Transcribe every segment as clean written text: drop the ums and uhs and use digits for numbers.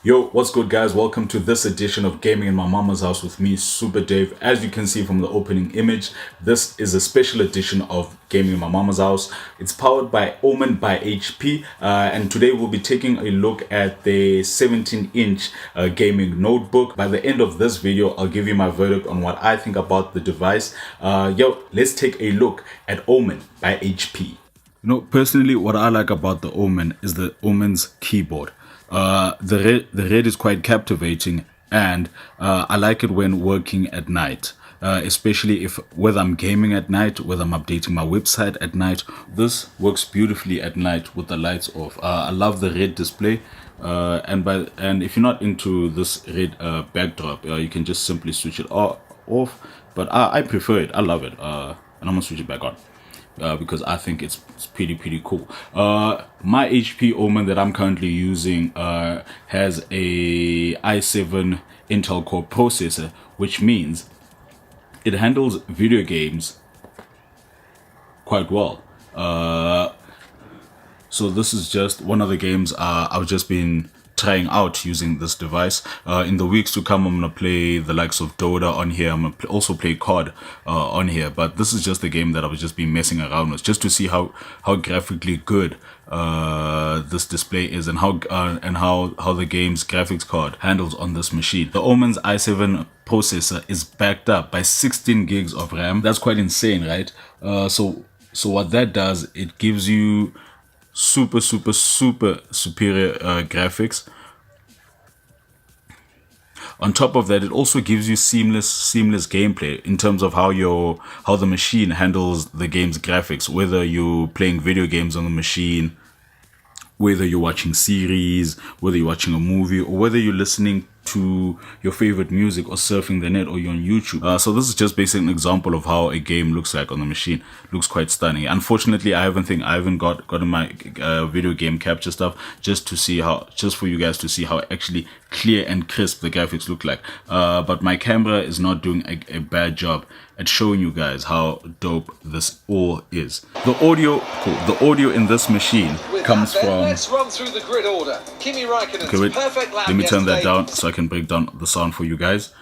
Yo, what's good, guys? Welcome to this edition of Gaming in My Mama's House with me, Super Dave. As you can see from the opening image, this is a special edition of Gaming in My Mama's House. It's powered by Omen by HP, and today we'll be taking a look at the 17-inch gaming notebook. By the end of this video, I'll give you my verdict on what I think about the device. Let's take a look at Omen by HP. Personally, what I like about the Omen is the Omen's keyboard. The red is quite captivating, and I like it when working at night, especially whether I'm gaming at night, whether I'm updating my website at night. This works beautifully at night with the lights off. I love the red display, and if you're not into this red backdrop, you can just simply switch it off. But I prefer it. I love it, and I'm gonna switch it back on. Because I think it's pretty cool. My HP Omen that I'm currently using has a i7 Intel Core processor, which means it handles video games quite well. So this is just one of the games I've just been trying out using this device. In the weeks to come, I'm gonna play the likes of Dota on here. I'm gonna also play COD on here, but this is just a game that I've just been messing around with, just to see how graphically good this display is, and how the game's graphics card handles on this machine. The Omen's i7 processor is backed up by 16 gigs of RAM. That's quite insane, right? So what that does, it gives you super superior graphics. On top of that, it also gives you seamless gameplay in terms of how the machine handles the game's graphics, whether you're playing video games on the machine, whether you're watching series, whether you're watching a movie, or whether you're listening to your favorite music or surfing the net, or you're on YouTube. So this is just basically an example of how a game looks like on the machine. Looks quite stunning. Unfortunately, I haven't gotten my video game capture stuff just for you guys to see how actually clear and crisp the graphics look like. But my camera is not doing a bad job at showing you guys how dope this all is. The audio in this machine comes from. Let's run through the grid order. Kimi Raikkonen's perfect lap. Let me turn that down so I can break down the sound for you guys.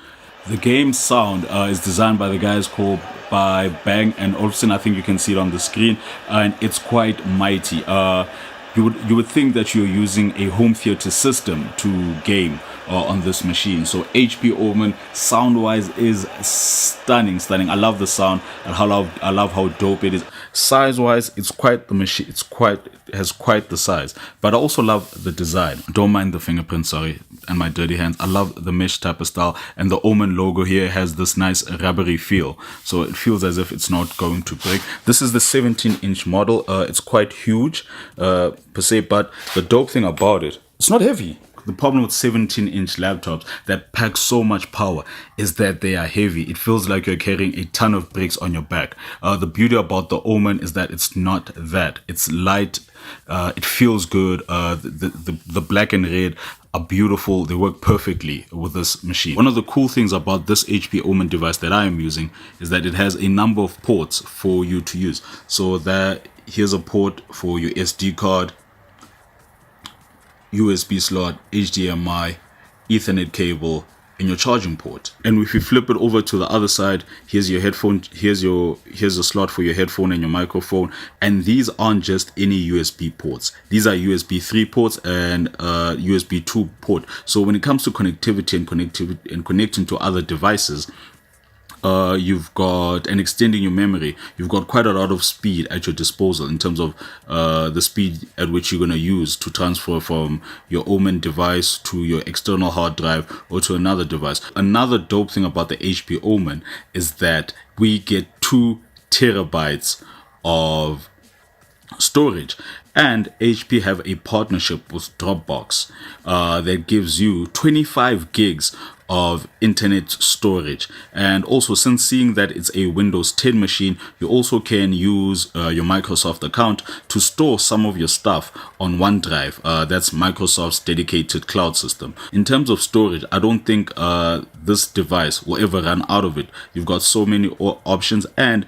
The game's sound is designed by the guys called by Bang & Olufsen. I think you can see it on the screen, and it's quite mighty. You would think that you're using a home theater system to game on this machine. So HP Omen sound-wise is stunning. I love the sound, and I love how dope it is. Size-wise, it's quite the machine. It has quite the size. But I also love the design. Don't mind the fingerprints, sorry, and my dirty hands. I love the mesh type of style, and the Omen logo here has this nice rubbery feel. So it feels as if it's not going to break. This is the 17-inch model. It's quite huge per se, but the dope thing about it, it's not heavy. The problem with 17-inch laptops that pack so much power is that they are heavy. It feels like you're carrying a ton of bricks on your back. The beauty about the Omen is that it's not that. It's light. It feels good. The black and red are beautiful. They work perfectly with this machine. One of the cool things about this HP Omen device that I am using is that it has a number of ports for you to use. So here's a port for your SD card, USB slot, HDMI, Ethernet cable, and your charging port. And if you flip it over to the other side, here's your headphone, here's a slot for your headphone and your microphone. And these aren't just any USB ports. These are USB 3 ports and USB 2 port. So when it comes to connectivity and connecting to other devices, you've got, and extending your memory, you've got quite a lot of speed at your disposal in terms of the speed at which you're going to use to transfer from your Omen device to your external hard drive or to another device. Another dope thing about the HP Omen is that we get 2 terabytes of storage, and HP have a partnership with Dropbox that gives you 25 gigs of internet storage. And also, since seeing that it's a Windows 10 machine, you also can use your Microsoft account to store some of your stuff on OneDrive. That's Microsoft's dedicated cloud system. In terms of storage, I don't think this device will ever run out of it. You've got so many options, and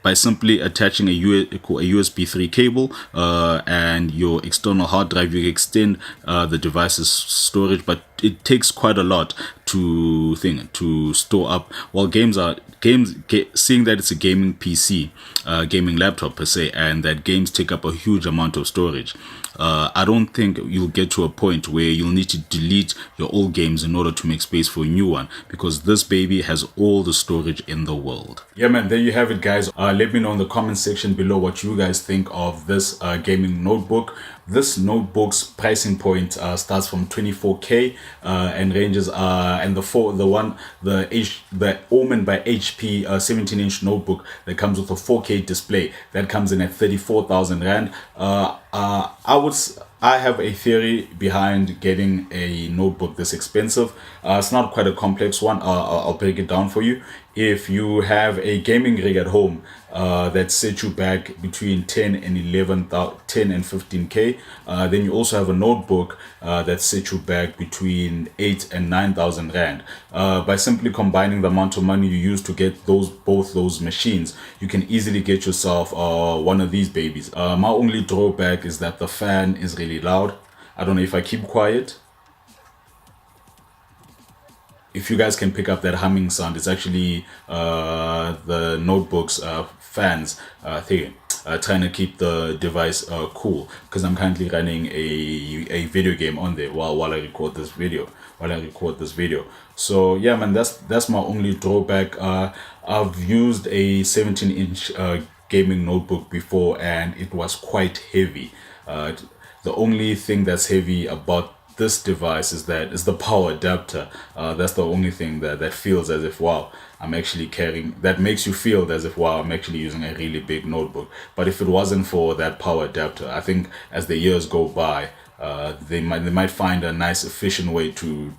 by simply attaching a USB 3 cable and your external hard drive. You extend the device's storage, but it takes quite a lot to store up. While seeing that it's a gaming PC, gaming laptop per se, and that games take up a huge amount of storage, I don't think you'll get to a point where you'll need to delete your old games in order to make space for a new one, because this baby has all the storage in the world. Yeah, man, there you have it, guys. Let me know in the comment section below what you guys think of this gaming notebook. This notebook's pricing point starts from 24k and ranges and the Omen by HP 17-inch notebook that comes with a 4K display, that comes in at 34,000 rand. I have a theory behind getting a notebook this expensive. It's not quite a complex one. I'll break it down for you. If you have a gaming rig at home that sets you back between 10 and 15k, then you also have a notebook that sets you back between 8 and 9,000 rand. By simply combining the amount of money you use to get both those machines, you can easily get yourself one of these babies. My only drawback is that the fan is really loud. I don't know if I keep quiet. If you guys can pick up that humming sound, it's actually the notebook's fans trying to keep the device cool, because I'm currently running a video game on there while I record this video. So yeah, man, that's my only drawback. I've used a 17-inch gaming notebook before, and it was quite heavy. The only thing that's heavy about this device is the power adapter. That's the only thing that feels as if, wow, I'm actually carrying, that makes you feel as if, wow, I'm actually using a really big notebook. But if it wasn't for that power adapter, I think as the years go by, they might find a nice efficient way to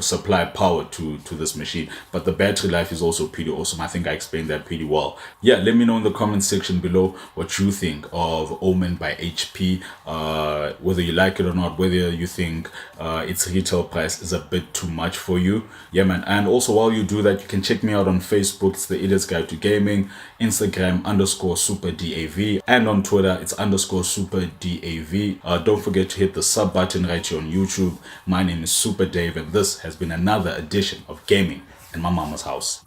supply power to this machine. But the battery life is also pretty awesome. I think I explained that pretty well. Yeah, let me know in the comment section below what you think of Omen by HP, whether you like it or not, whether you think its retail price is a bit too much for you. Yeah, man. And also, while you do that, you can check me out on Facebook. It's the Idiot's Guide to Gaming. Instagram _SuperDAV, and on Twitter it's _SuperDAV. Don't forget to hit the sub button right here on YouTube. My name is Super Dave, and this has been another edition of Gaming in My Mama's House.